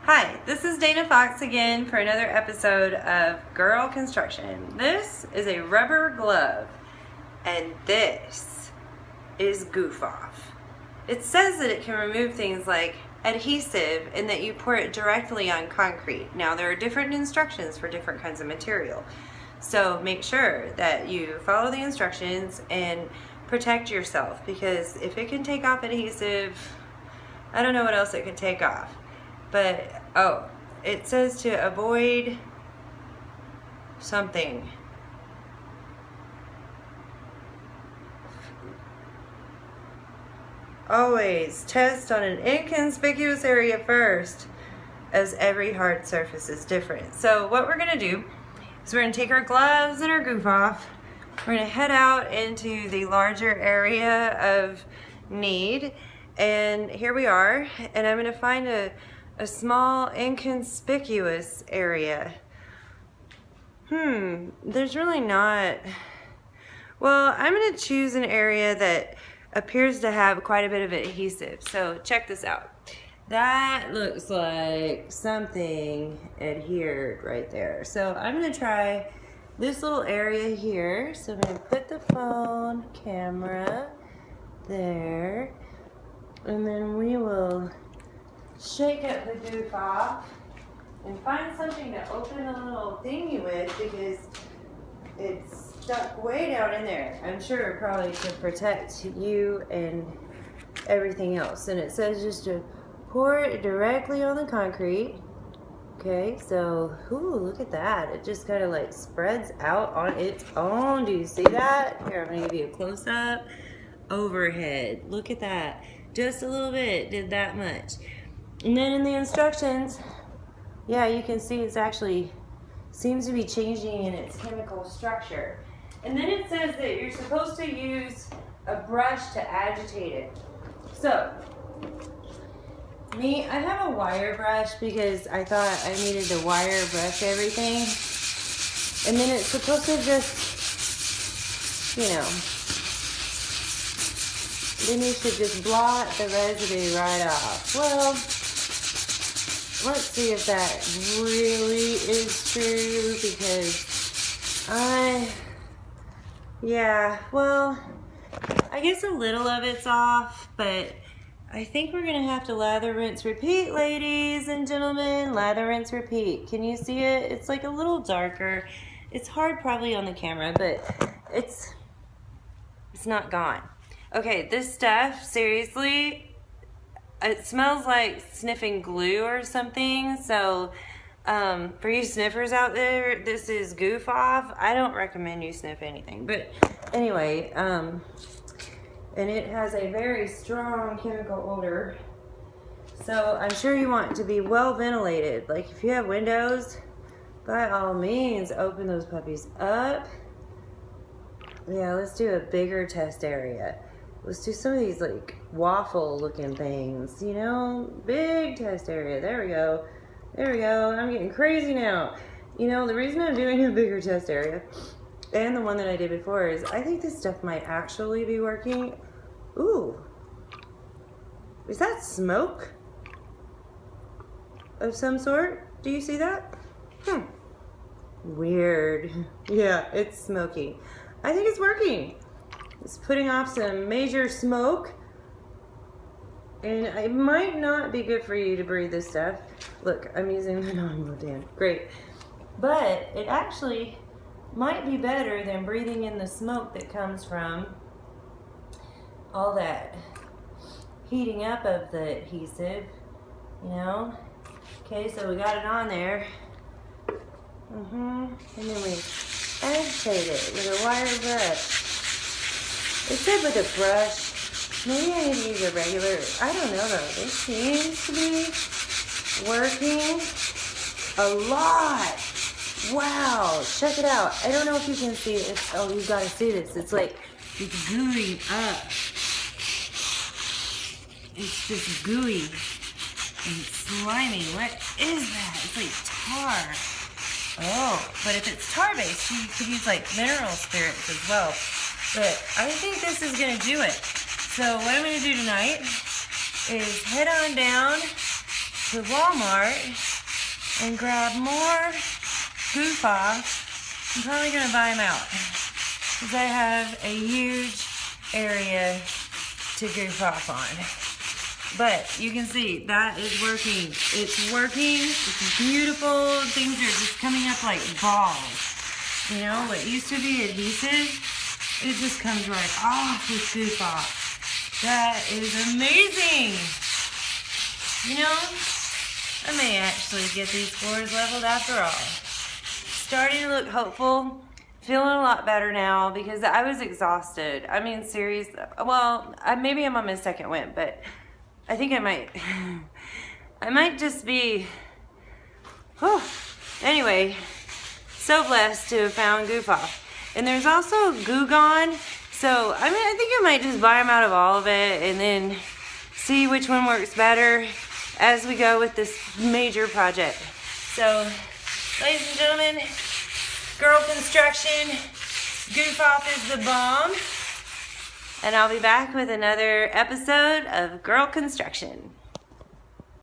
Hi, this is Dana Fox again for another episode of Girl Construction. This is a rubber glove, and this is Goof Off. It says that it can remove things like adhesive and that you pour it directly on concrete. Now, there are different instructions for different kinds of material, so make sure that you follow the instructions and protect yourself, because if it can take off adhesive, I don't know what else it can take off. But, oh, it says to avoid something. Always test on an inconspicuous area first, as every hard surface is different. So what we're gonna do is we're gonna take our gloves and our goof off. We're gonna head out into the larger area of need. And here we are, and I'm gonna find a small inconspicuous area. There's really not. Well, I'm gonna choose an area that appears to have quite a bit of adhesive. So check this out. That looks like something adhered right there. So I'm gonna try this little area here. So I'm gonna put the phone camera there, and then we will shake up the goof off and find something to open the little thingy with, because it's stuck way down in there. I'm sure probably to protect you and everything else. And it says just to pour it directly on the concrete. Okay, so ooh, look at that. It just kind of like spreads out on its own. Do you see that? Here, I'm gonna give you a close-up overhead. Look at that. Just a little bit did that much. And then in the instructions, yeah, you can see it's actually seems to be changing in its chemical structure. And then it says that you're supposed to use a brush to agitate it. So, I have a wire brush because I thought I needed to wire brush everything. And then it's supposed to just, then you should just blot the residue right off. Well, let's see if that really is true, because I guess a little of it's off, but I think we're gonna have to lather, rinse, repeat, ladies and gentlemen. Lather, rinse, repeat. Can you see it? It's like a little darker. It's hard probably on the camera, but it's not gone. Okay, this stuff, seriously, it smells like sniffing glue or something. So for you sniffers out there, this is Goof Off. I don't recommend you sniff anything. But anyway, and it has a very strong chemical odor. So I'm sure you want it to be well ventilated. Like if you have windows, by all means, open those puppies up. Yeah, let's do a bigger test area. Let's do some of these like waffle looking things, big test area. There we go. There we go. I'm getting crazy now. The reason I'm doing a bigger test area and the one that I did before is I think this stuff might actually be working. Ooh. Is that smoke of some sort? Do you see that? Weird. Yeah, it's smoky. I think it's working. It's putting off some major smoke, and it might not be good for you to breathe this stuff. Look, I'm using the non-Wodan. Great. But it actually might be better than breathing in the smoke that comes from all that heating up of the adhesive, Okay, so we got it on there. And then we agitate it with a wire brush. It said with a brush. Maybe I need to use a regular. I don't know though. This seems to be working a lot. Wow, check it out. I don't know if you can see it. You've got to see this. It's like it's gooey up. It's just gooey and slimy. What is that? It's like tar. Oh, but if it's tar-based, you could use like mineral spirits as well. But I think this is going to do it. So what I'm going to do tonight is head on down to Walmart and grab more Goof Off. I'm probably going to buy them out because I have a huge area to goof off on. But you can see that is working. It's working. It's beautiful. Things are just coming up like balls. You know, what used to be adhesive, it just comes right off with goof off. That is amazing. You know, I may actually get these floors leveled after all. Starting to look hopeful. Feeling a lot better now because I was exhausted. I mean, seriously. Well, maybe I'm on my second win, but I think I might just be. Whew. Anyway, so blessed to have found Goof Off. And there's also Goo Gone. So I mean, I think I might just buy them out of all of it and then see which one works better as we go with this major project. So, ladies and gentlemen, Girl Construction, Goof Off is the bomb. And I'll be back with another episode of Girl Construction.